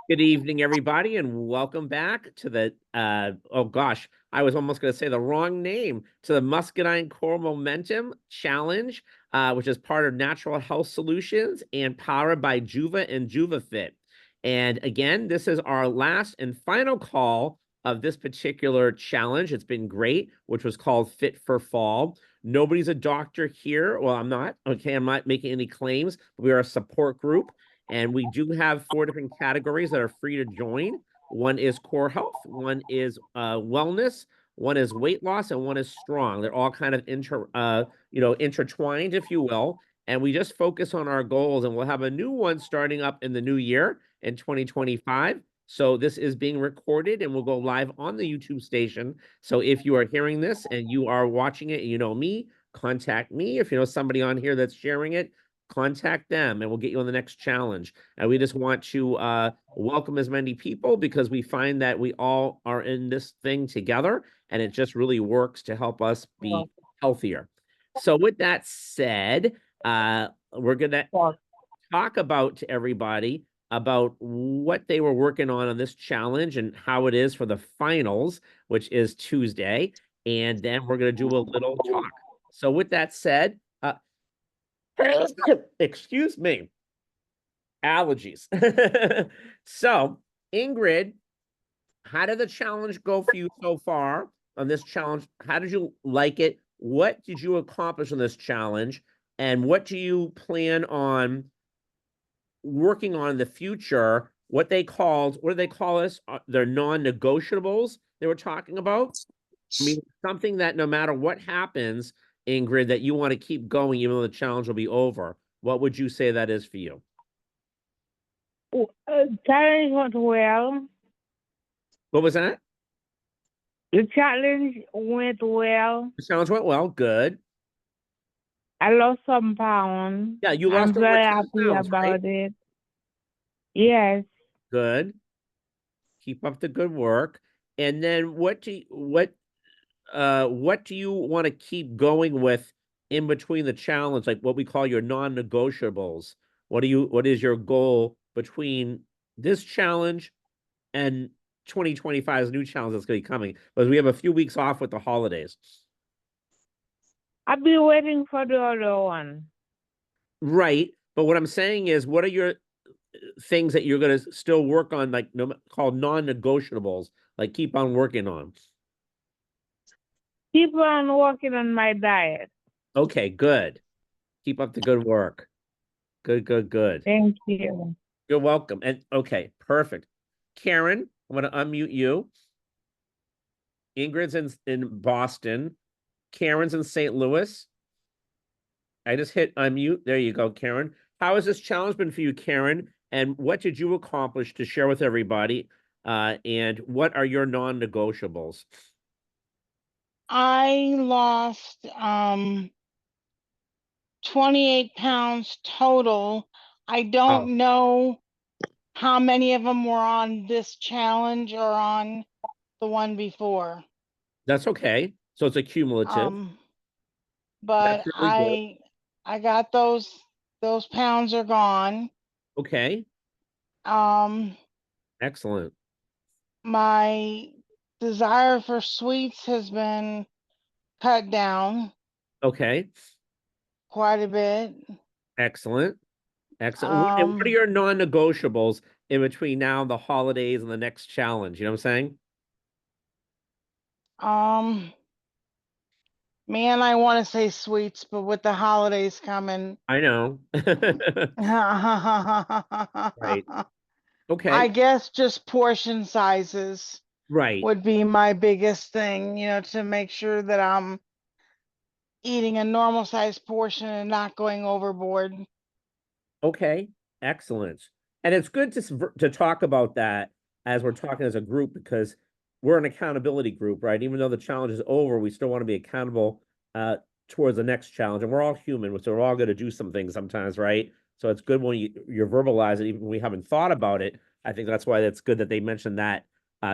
Good evening, everybody, and welcome back to the oh gosh, I was almost going to say the wrong name, to the Muscadine Core Momentum Challenge, which is part of Natural Health Solutions and powered by Juva and JuvaFit. And again, this is our last and final call of this particular challenge. It's been great, which was called Fit for Fall. Nobody's a doctor here. Well, I'm not. Okay, I'm not making any claims. We are a support group. And we do have 4 different categories that are free to join. One is core health, one is wellness, one is weight loss, and one is strong. They're all kind of intertwined, if you will. And we just focus on our goals, and we'll have a new one starting up in the new year in 2025. So this is being recorded and will go live on the YouTube station. So if you are hearing this and you are watching it and you know me, contact me. If you know somebody on here that's sharing it, contact them and we'll get you on the next challenge. And we just want to welcome as many people because we find that we all are in this thing together and it just really works to help us be healthier. So with that said, we're going to talk about to everybody about what they were working on this challenge and how it is for the finals, which is Tuesday. And then we're going to do a little talk. So with that said, excuse me, allergies. So, Ingrid, how did the challenge go for you so far on this challenge? How did you like it? What did you accomplish on this challenge? And what do you plan on working on in the future? What do they call us? They're non-negotiables they were talking about. I mean, something that no matter what happens, Ingrid, that you want to keep going even though the challenge will be over. What would you say that is for you? Challenge went well. What was that? The challenge went well. The challenge went well. Good. I lost some pounds. Yeah, you I'm lost over very 10 happy pounds, right? about it. Yes. Good. Keep up the good work. And then what do you want to keep going with in between the challenge, like what we call your non-negotiables? What is your goal between this challenge and 2025's new challenge that's going to be coming? Because we have a few weeks off with the holidays. I'll be waiting for the other one. Right. But what I'm saying is, what are your things that you're going to still work on, like called non-negotiables, like keep on working on? Keep on working on my diet. Okay, good. Keep up the good work. Good, good, good. Thank you. You're welcome. And okay, perfect. Karen, I'm going to unmute you. Ingrid's in Boston. Karen's in St. Louis. I just hit unmute. There you go, Karen. How has this challenge been for you, Karen? And what did you accomplish to share with everybody? And what are your non-negotiables? I lost 28 pounds total. I don't know how many of them were on this challenge or on the one before. That's okay. So it's a cumulative. But really I got those pounds are gone. Okay. Excellent. My desire for sweets has been cut down. Okay. Quite a bit. Excellent. Excellent. And what are your non-negotiables in between now and the holidays and the next challenge? You know what I'm saying? Man, I want to say sweets, but with the holidays coming. I know. Right. Okay. I guess just portion sizes right. would be my biggest thing, to make sure that I'm eating a normal sized portion and not going overboard. Okay. Excellent. And it's good to talk about that as we're talking as a group because we're an accountability group, right? Even though the challenge is over, we still want to be accountable towards the next challenge. And we're all human, so we're all going to do some things sometimes, right? So it's good when you're verbalize it, even when we haven't thought about it. I think that's why it's good that they mentioned that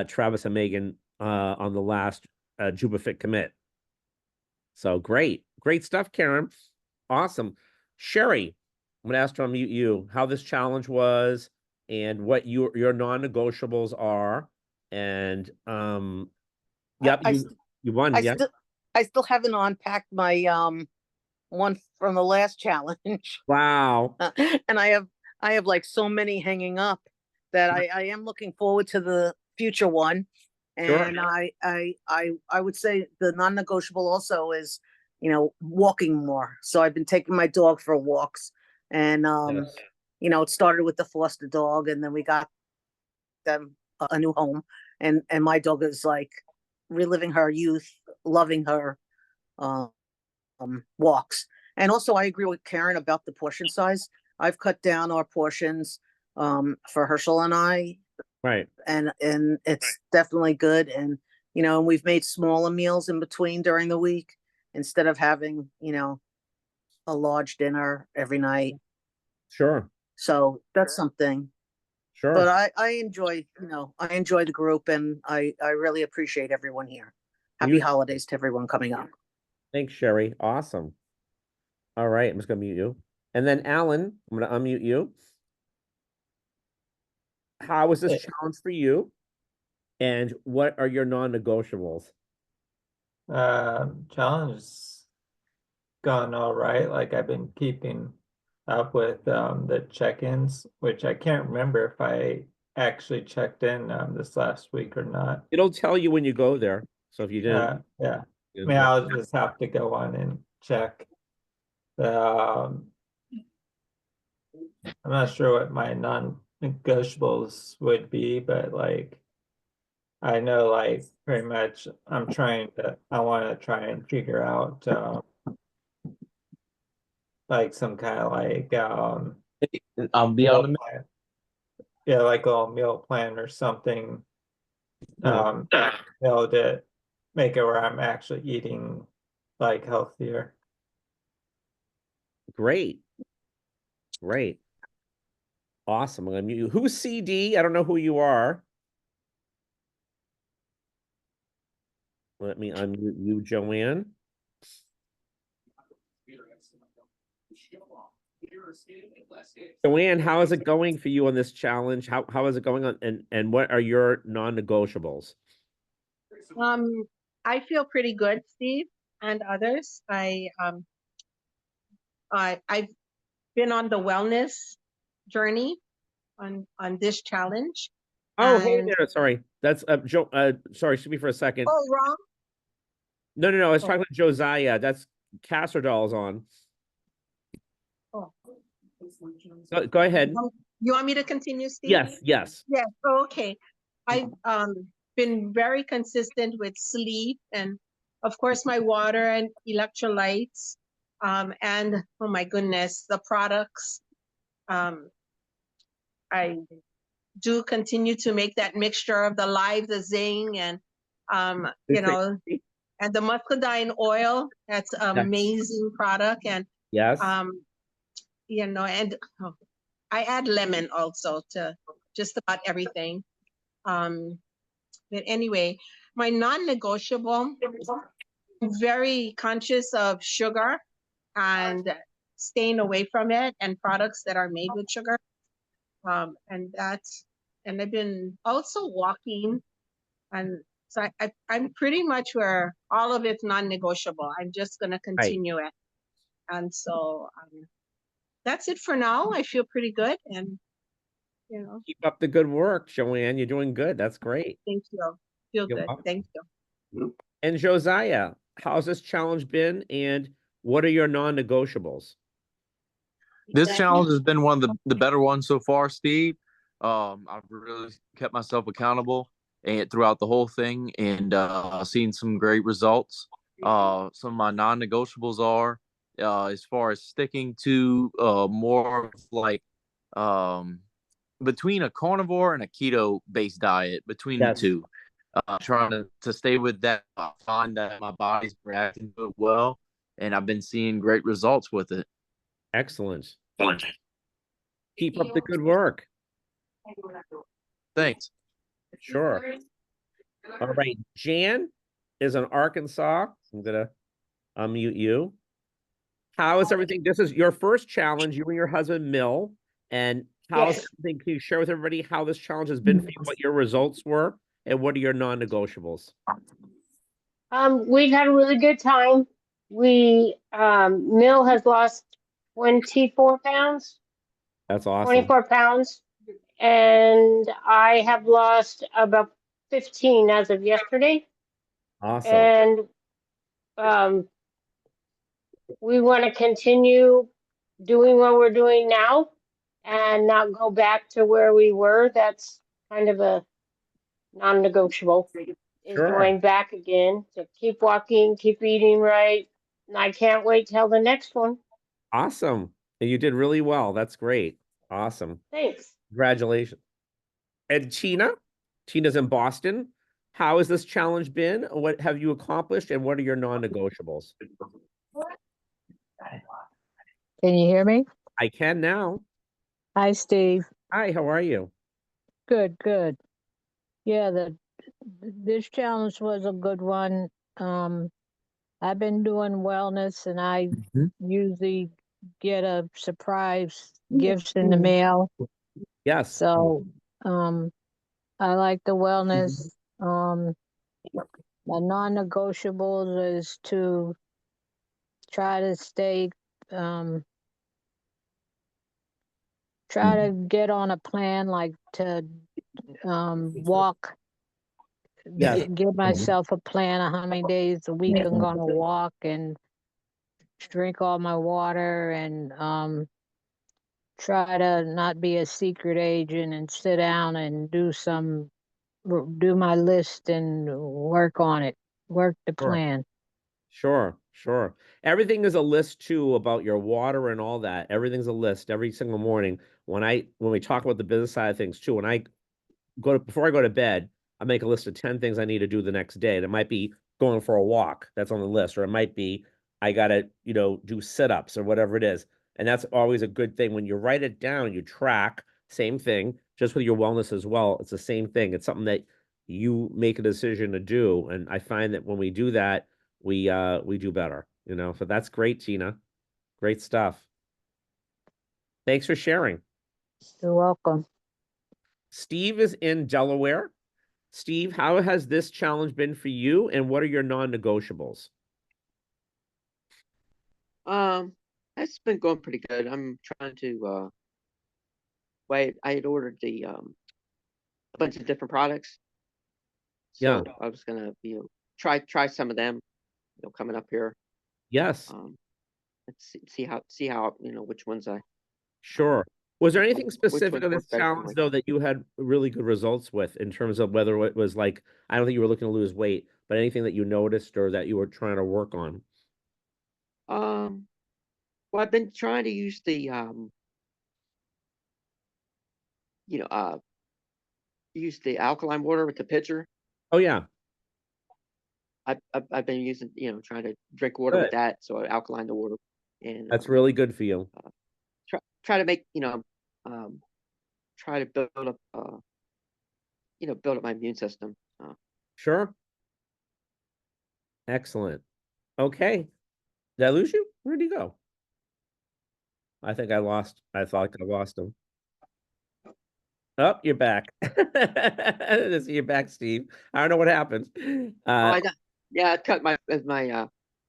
Travis and Megan on the last JuvaFit commit. So great stuff, Karen. Awesome. Sherry, I'm going to ask to unmute you how this challenge was, and what your non-negotiables are. And yep, I you won. Yeah. I still haven't unpacked my one from the last challenge. Wow. And I have like so many hanging up that I am looking forward to the future one. Sure. And I would say the non-negotiable also is, walking more. So I've been taking my dog for walks, and Yes. it started with the foster dog, and then we got them a new home, and my dog is like reliving her youth, loving her um walks. And also I agree with Karen about the portion size. I've cut down our portions for Herschel and I, Right. and it's definitely good. And we've made smaller meals in between during the week instead of having a large dinner every night. Sure. So that's something. Sure. But I enjoy, I enjoy the group, and I really appreciate everyone here. Happy holidays to everyone coming up. Thanks, Sherry. Awesome. All right, I'm just gonna mute you. And then Alan, I'm gonna unmute you. How was this challenge for you? And what are your non-negotiables? Challenge has gone all right. Like I've been keeping up with the check-ins, which I can't remember if I actually checked in this last week or not. It'll tell you when you go there. So if you didn't, Yeah. I mean, I'll just have to go on and check. I'm not sure what my non-negotiables would be, but like I know like pretty much I want to try and figure out like some kind of like I'll be on the plan. Yeah, like a meal plan or something. To make it where I'm actually eating like healthier. Great. Great. Awesome. I'm gonna mute you. Who's CD? I don't know who you are. Let me unmute you, Joanne. Joanne, how is it going for you on this challenge? How is it going on, and what are your non-negotiables? I feel pretty good, Steve, and others. I've been on the wellness journey on this challenge. Oh, hey there. Sorry. That's Joe. Sorry, excuse me for a second. Oh, wrong. No. I was talking to Josiah. That's Castor on. Oh. Go ahead. You want me to continue, Steve? Yes. Yes. Okay. I've been very consistent with sleep, and of course my water and electrolytes, and oh my goodness, the products. I do continue to make that mixture of the Live, the Zing, and and the Muscadine oil. That's an amazing product. And yes, and I add lemon also to just about everything. But anyway, my non-negotiable, I'm very conscious of sugar and staying away from it and products that are made with sugar. And I've been also walking, and so I'm pretty much where all of it's non-negotiable. I'm just going to continue it. And so that's it for now. I feel pretty good, and keep up the good work, Joanne. You're doing good. That's great. Thank you. Feel good. Welcome. Thank you. And Josiah, how's this challenge been, and what are your non-negotiables? This challenge has been one of the better ones so far, Steve. I've really kept myself accountable and throughout the whole thing, and seen some great results. Some of my non-negotiables are as far as sticking to more like between a carnivore and a keto-based diet, between the two. Trying to stay with that. I find that my body's reacting to it well, and I've been seeing great results with it. Excellent. Keep up the good work. Thanks. Sure. All right. Jan is in Arkansas. I'm gonna unmute you. How is everything? This is your first challenge, you and your husband, Mill. And How's Yes. everything? Can you share with everybody how this challenge has been for you, what your results were, and what are your non-negotiables? We've had a really good time. Mill has lost 24 pounds, That's awesome. 24 pounds, and I have lost about 15 as of yesterday. Awesome. And we want to continue doing what we're doing now and not go back to where we were. That's kind of a non-negotiable, is Sure. going back again to keep walking, keep eating right. And I can't wait till the next one. Awesome. And you did really well. That's great. Awesome. Thanks. Congratulations. And Tina's in Boston. How has this challenge been? What have you accomplished, and what are your non-negotiables? Can you hear me? I can now. Hi, Steve. Hi, how are you? Good, good. Yeah, this challenge was a good one. I've been doing wellness, and I usually get a surprise gifts in the mail. Yes. So, I like the wellness. My non-negotiables is to try to stay, try to get on a plan, like to walk. Yes. Give myself a plan of how many days a week I'm gonna walk and drink all my water, and try to not be a secret agent and sit down and do my list and work on it, work the Sure. plan. Sure, sure. Everything is a list too about your water and all that. Everything's a list every single morning. When we talk about the business side of things too, before I go to bed, I make a list of 10 things I need to do the next day. And it might be going for a walk, that's on the list, or it might be I gotta, do sit-ups or whatever it is. And that's always a good thing. When you write it down, you track, same thing, just with your wellness as well. It's the same thing. It's something that you make a decision to do. And I find that when we do that, we do better, So that's great, Tina. Great stuff. Thanks for sharing. You're welcome. Steve is in Delaware. Steve, how has this challenge been for you, and what are your non-negotiables? That's been going pretty good. I'm trying to wait. I had ordered a bunch of different products, Yeah. so I was gonna try some of them, coming up here. Yes. Let's see how which ones I Sure. Was there anything which specific ones on this work better for challenge, me. though, that you had really good results with in terms of whether it was like, I don't think you were looking to lose weight, but anything that you noticed or that you were trying to work on? Well, I've been trying to use the use the alkaline water with the pitcher. Oh, yeah. I've been using, trying to drink water with Good. that, so I alkaline the water, and That's really good for you. try to make, try to build up, build up my immune system. Sure. Excellent. Okay. Did I lose you? Where'd you go? I thought I lost him. Oh, you're back. I see you're back, Steve. I don't know what happened. I cut my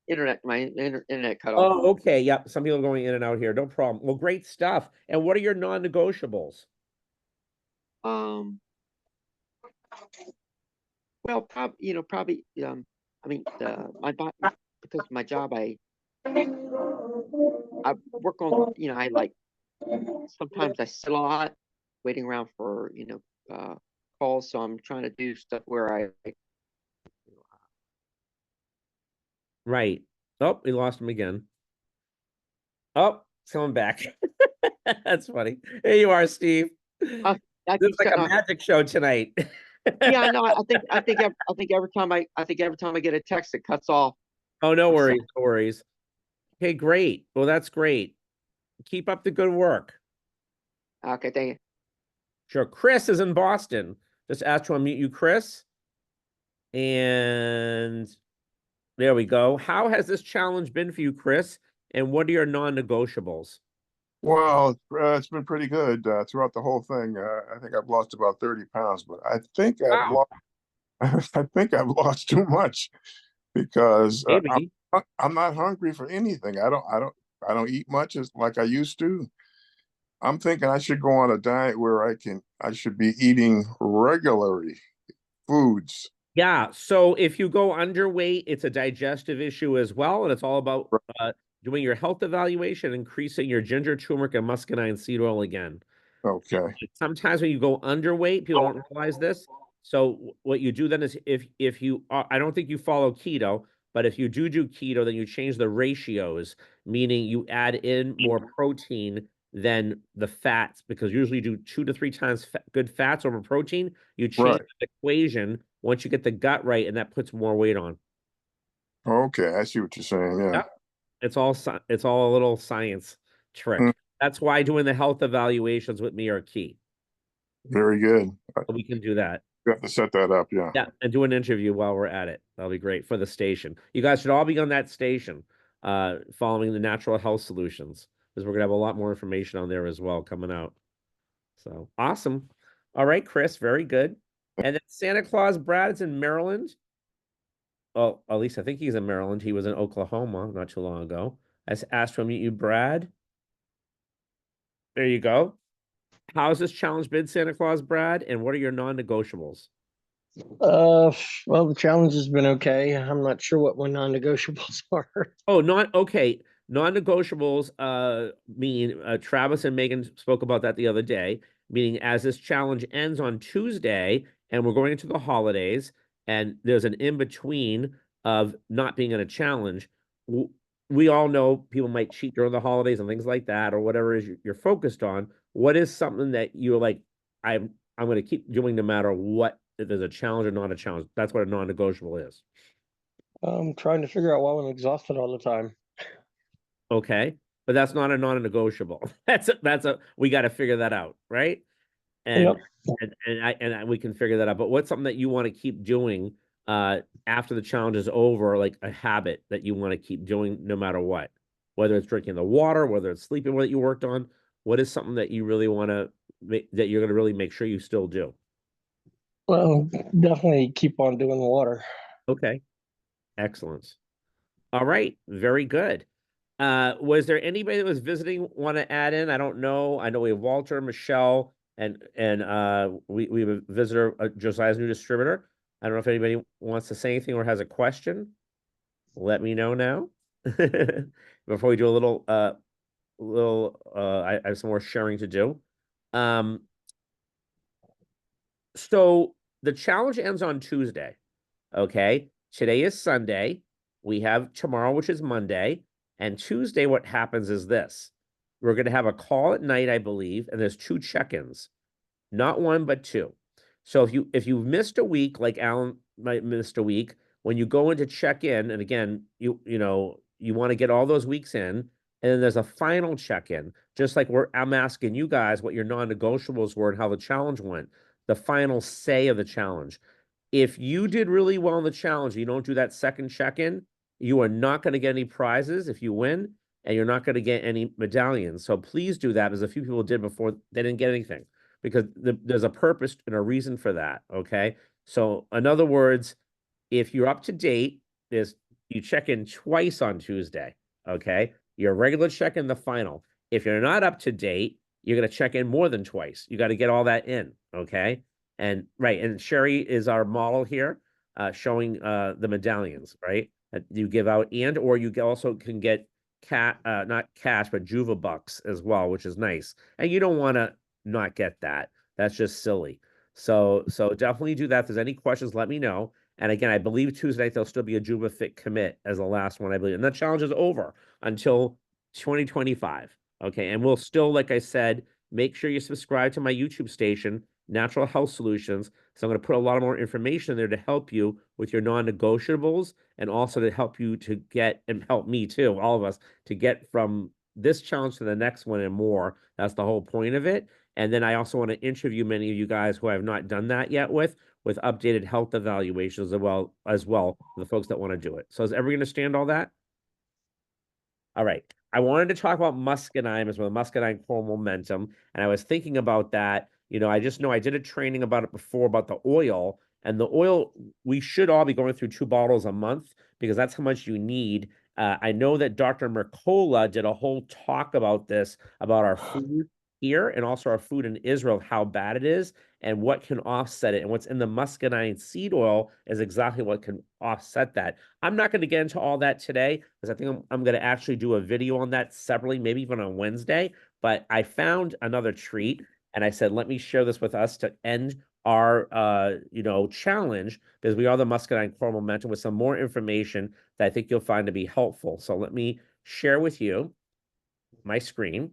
internet cut off. Oh, okay. Yep. Some people are going in and out here. No problem. Well, great stuff. And what are your non-negotiables? Well, probably, I mean, because of my job, I work on, sometimes I sit a lot waiting around for, calls. So I'm trying to do stuff where Right. Oh, we lost him again. Oh, it's coming back. That's funny. Here you are, Steve. I This keep is like a cutting off. magic show tonight. Yeah, no, I think every time I get a text, it cuts off. Oh, no worries, no worries. Okay, great. Well, that's great. Keep up the good work. Okay, thank you. Sure. Chris is in Boston. Just ask to unmute you, Chris. And there we go. How has this challenge been for you, Chris? And what are your non-negotiables? Well, it's been pretty good throughout the whole thing. I think I've lost about 30 pounds, but I think I've Wow. lost, I think I've lost too much because Maybe. I'm not hungry for anything. I don't eat much as like I used to. I'm thinking I should go on a diet where I should be eating regularly foods. Yeah. So if you go underweight, it's a digestive issue as well. And it's all about doing your health evaluation, increasing your ginger, turmeric, and muscadine seed oil again. Okay. Sometimes when you go underweight, people don't realize this. So what you do then is if you I don't think you follow keto, but if you do keto, then you change the ratios, meaning you add in more protein than the fats, because usually you do 2 to 3 times good fats over protein. You change Right. the equation once you get the gut right, and that puts more weight on. Okay, I see what you're saying. Yeah. Yep. It's all a little science Mm, trick. That's why doing the health evaluations with me are key. very good. We can do that. You have to set that up. Yeah. Yeah, and do an interview while we're at it. That'll be great for the station. You guys should all be on that station, following the natural health solutions, because we're gonna have a lot more information on there as well coming out. So awesome. All right, Chris, very good. And then Santa Claus Brad is in Maryland. Well, at least I think he's in Maryland. He was in Oklahoma not too long ago. I asked to meet you, Brad. There you go. How's this challenge been, Santa Claus Brad? And what are your non-negotiables? Well, the challenge has been okay. I'm not sure what my non-negotiables are. Oh, okay. Non-negotiables mean Travis and Megan spoke about that the other day, meaning as this challenge ends on Tuesday and we're going into the holidays and there's an in-between of not being in a challenge, we all know people might cheat during the holidays and things like that, or whatever it is you're focused on. What is something that you're like, I'm going to keep doing no matter what, if there's a challenge or not a challenge? That's what a non-negotiable is. I'm trying to figure out why I'm exhausted all the time. Okay, but that's not a non-negotiable. That's a we got to figure that out, right? And Yep. we can figure that out. But what's something that you want to keep doing after the challenge is over, like a habit that you want to keep doing no matter what, whether it's drinking the water, whether it's sleeping, what you worked on. What is something that you really want to that you're going to really make sure you still do? Well, definitely keep on doing water. Okay, excellent. All right, very good. Was there anybody that was visiting want to add in? I don't know. I know we have Walter, Michelle, and we have a visitor, Josiah's new distributor. I don't know if anybody wants to say anything or has a question. Let me know now. Before we do a little I have some more sharing to do. So the challenge ends on Tuesday. Okay. Today is Sunday. We have tomorrow, which is Monday. And Tuesday, what happens is this. We're going to have a call at night, I believe, and there's 2 check-ins. Not 1, but 2. So if you've missed a week, like Alan might missed a week, when you go into check in, and again, you want to get all those weeks in, and then there's a final check-in, just like I'm asking you guys what your non-negotiables were and how the challenge went, the final say of the challenge. If you did really well in the challenge, you don't do that second check-in, you are not going to get any prizes if you win, and you're not going to get any medallions. So please do that, as a few people did before, they didn't get anything, because there's a purpose and a reason for that, okay? So in other words, if you're up to date, you check in twice on Tuesday, okay? Your regular check-in, the final. If you're not up to date, you're going to check in more than twice. You got to get all that in, okay? And Sherry is our model here, showing the medallions, right? That you give out, and or you also can get not cash, but Juva bucks as well, which is nice. And you don't want to not get that. That's just silly. So definitely do that. If there's any questions, let me know. And again, I believe Tuesday night there'll still be a Juba Fit commit as the last one, I believe. And that challenge is over until 2025. Okay. And we'll still, like I said, make sure you subscribe to my YouTube station, Natural Health Solutions. So I'm going to put a lot more information in there to help you with your non-negotiables, and also to help you to get, and help me too, all of us, to get from this challenge to the next one and more. That's the whole point of it. And then I also want to interview many of you guys who I have not done that yet with updated health evaluations as well, the folks that want to do it. So is everyone understand all that? All right. I wanted to talk about muscadine as well, muscadine coral momentum. And I was thinking about that. You know, I just know I did a training about it before about the oil. And the oil, we should all be going through 2 bottles a month because that's how much you need. I know that Dr. Mercola did a whole talk about this, about our food here and also our food in Israel, how bad it is and what can offset it. And what's in the muscadine seed oil is exactly what can offset that. I'm not going to get into all that today because I think I'm going to actually do a video on that separately, maybe even on Wednesday. But I found another treat and I said, let me share this with us to end our challenge, because we are the muscadine coral momentum, with some more information that I think you'll find to be helpful. So let me share with you my screen,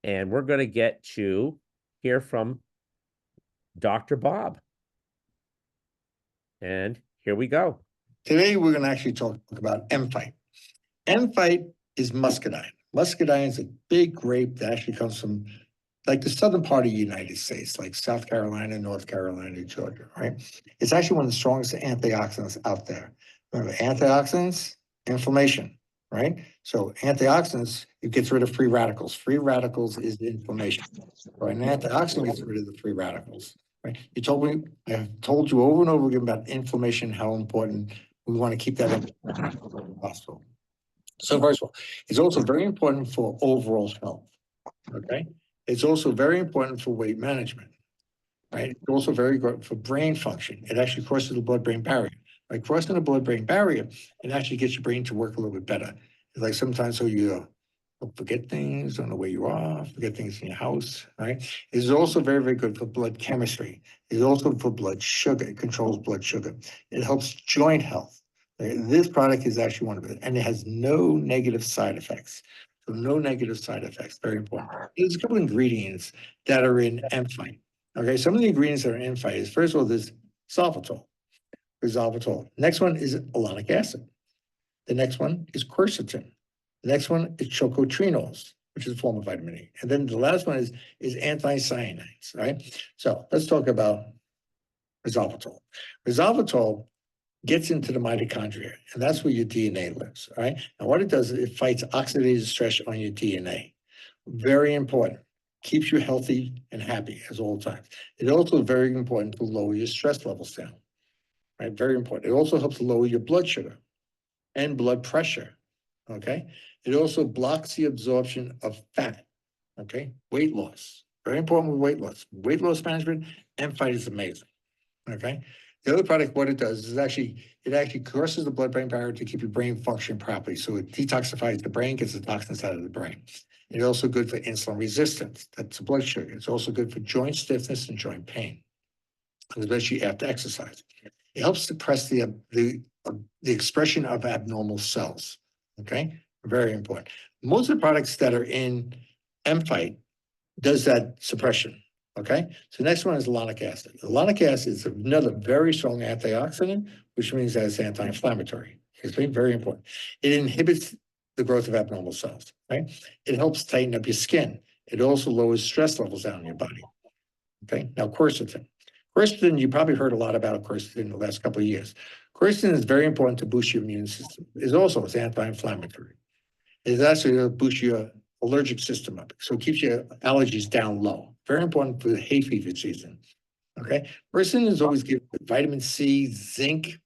and we're going to get to hear from Dr. Bob. And here we go. Today, we're going to actually talk about M-PHYT. M-PHYT is muscadine. Muscadine is a big grape that actually comes from like the southern part of the United States, like South Carolina, North Carolina, Georgia, right? It's actually one of the strongest antioxidants out there. Remember, antioxidants, inflammation, right? So antioxidants, it gets rid of free radicals. Free radicals is inflammation. Right? An antioxidant gets rid of the free radicals. Right? I have told you over and over again about inflammation, how important we want to keep that in the hospital. So first of all, it's also very important for overall health. Okay. It's also very important for weight management, right? It's also very good for brain function. It actually crosses the blood-brain barrier. By crossing the blood-brain barrier, it actually gets your brain to work a little bit better. It's like sometimes so you forget things, don't know where you are, forget things in your house, right? It's also very, very good for blood chemistry. It's also for blood sugar. It controls blood sugar. It helps joint health. This product is actually one of it, and it has no negative side effects. So no negative side effects, very important. There's a couple of ingredients that are in M-PHYT. Okay, some of the ingredients that are in M-PHYT is, first of all, there's xylitol. Next one is alanic acid. The next one is quercetin. The next one is chocotrenols, which is a form of vitamin E. And then the last one is anthocyanins, right? So let's talk about resveratrol. Resveratrol gets into the mitochondria, and that's where your DNA lives, right? And what it does is it fights oxidative stress on your DNA. Very important. Keeps you healthy and happy as all times. It's also very important to lower your stress levels down, right? Very important. It also helps to lower your blood sugar and blood pressure, okay? It also blocks the absorption of fat, okay? Weight loss, very important with weight loss. Weight loss management, M-PHYT is amazing, okay? The other product, what it does is it actually crosses the blood-brain barrier to keep your brain functioning properly. So it detoxifies the brain, gets the toxins out of the brain. It's also good for insulin resistance. That's the blood sugar. It's also good for joint stiffness and joint pain, especially after exercise. It helps suppress the expression of abnormal cells. Okay, very important. Most of the products that are in M-PHYT does that suppression. Okay, so next one is alanic acid. Alanic acid is another very strong antioxidant, which means that it's anti-inflammatory. It's very important. It inhibits the growth of abnormal cells, right? It helps tighten up your skin. It also lowers stress levels down in your body. Okay, now quercetin. Quercetin, you probably heard a lot about quercetin in the last couple of years. Quercetin is very important to boost your immune system. It's anti-inflammatory. It's actually to boost your allergic system up. So it keeps your allergies down low. Very important for the hay fever season. Okay. Quercetin is always given with vitamin C, zinc,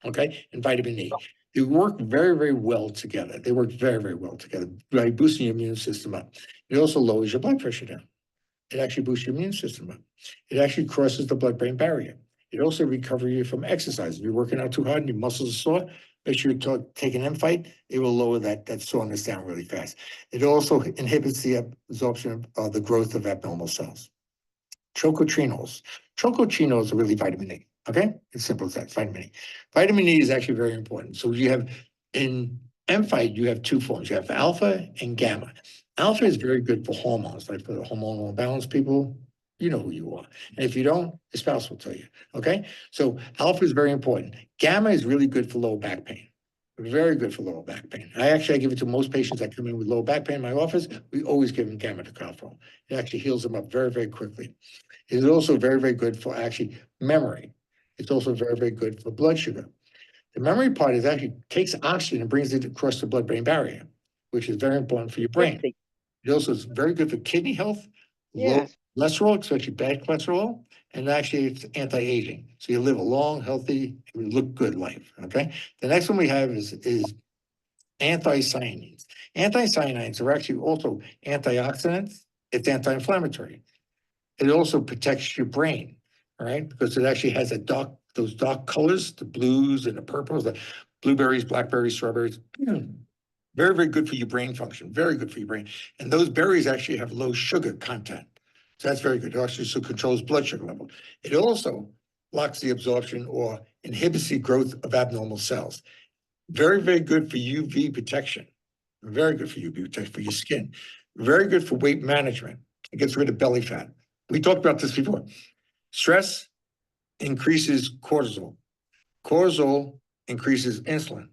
okay, and vitamin E. They work very, very well together. They work very, very well together by boosting your immune system up. It also lowers your blood pressure down. It actually boosts your immune system up. It actually crosses the blood-brain barrier. It also recovers you from exercise. If you're working out too hard and your muscles are sore, make sure you take an M-PHYT. It will lower that soreness down really fast. It also inhibits the absorption of the growth of abnormal cells. Chocotrenols. Chocotrenols are really vitamin E. Okay, it's simple as that. Vitamin E. Vitamin E is actually very important. So you have in M-PHYT, you have two forms. You have alpha and gamma. Alpha is very good for hormones, like for the hormonal imbalance people. You know who you are. And if you don't, your spouse will tell you. Okay, so alpha is very important. Gamma is really good for lower back pain. Very good for lower back pain. I give it to most patients that come in with lower back pain in my office. We always give them gamma tocopherol. It actually heals them up very, very quickly. It is also very, very good for actually memory. It's also very, very good for blood sugar. The memory part is actually takes oxygen and brings it across the blood-brain barrier, which is very important for your Yes, brain. Steve. It also is very good for kidney health, low Yes. cholesterol, especially bad cholesterol, and actually it's anti-aging. So you live a long, healthy, you look good life. Okay. The next one we have is anthocyanins. Anthocyanins are actually also antioxidants. It's anti-inflammatory. It also protects your brain, all right? Because it actually has those dark colors, the blues and the purples, the blueberries, blackberries, strawberries. Very, very good for your brain function. Very good for your brain. And those berries actually have low sugar content. So that's very good. It also controls blood sugar level. It also blocks the absorption or inhibits the growth of abnormal cells. Very, very good for UV protection. Very good for UV protection for your skin. Very good for weight management. It gets rid of belly fat. We talked about this before. Stress increases cortisol. Cortisol increases insulin.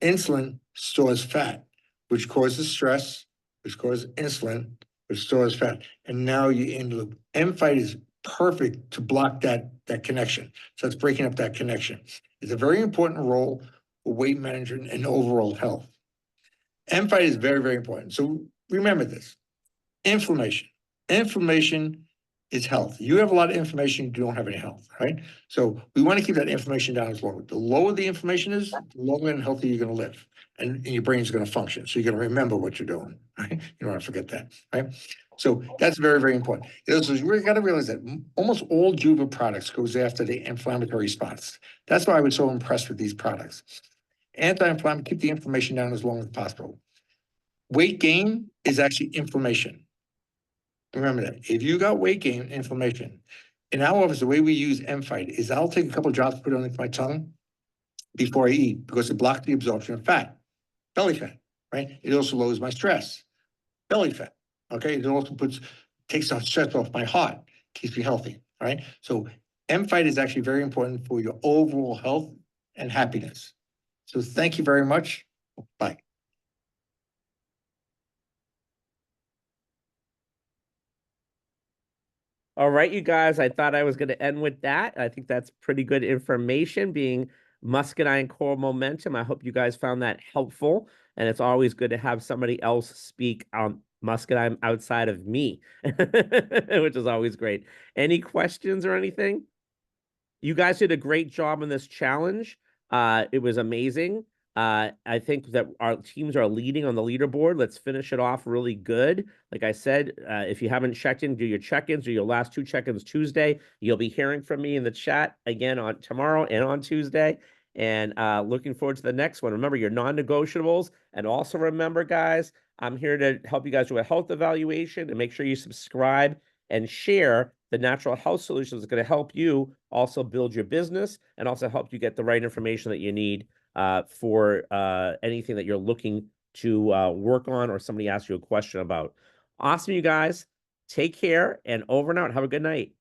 Insulin stores fat, which causes stress, which causes insulin, which stores fat. And now you're in the loop. M-PHYT is perfect to block that connection. So it's breaking up that connection. It's a very important role for weight management and overall health. M-PHYT is very, very important. So remember this. Inflammation. Inflammation is health. You have a lot of inflammation, you don't have any health, right? So we want to keep that inflammation down as low. The lower the inflammation is, the longer and healthier you're going to live. And your brain's going to function. So you're going to remember what you're doing, right? You don't want to forget that, right? So that's very, very important. You got to realize that almost all Juba products goes after the inflammatory spots. That's why I was so impressed with these products. Anti-inflammatory, keep the inflammation down as long as possible. Weight gain is actually inflammation. Remember that. If you got weight gain, inflammation, in our office, the way we use M-PHYT is I'll take a couple of drops, put it underneath my tongue before I eat because it blocks the absorption of fat, belly fat, right? It also lowers my stress, belly fat, okay? It also takes the stress off my heart, keeps me healthy, right? So M-PHYT is actually very important for your overall health and happiness. So thank you very much. Bye. All right, you guys, I thought I was going to end with that. I think that's pretty good information being Muscadine Core Momentum. I hope you guys found that helpful. And it's always good to have somebody else speak on Muscadine outside of me, which is always great. Any questions or anything? You guys did a great job in this challenge. It was amazing. I think that our teams are leading on the leaderboard. Let's finish it off really good. Like I said, if you haven't checked in, do your check-ins, do your last 2 check-ins Tuesday. You'll be hearing from me in the chat again on tomorrow and on Tuesday. And looking forward to the next one. Remember your non-negotiables. And also remember, guys, I'm here to help you guys do a health evaluation and make sure you subscribe and share the natural health solutions that's going to help you also build your business and also help you get the right information that you need for anything that you're looking to work on or somebody asks you a question about. Awesome, you guys. Take care and over and out. Have a good night.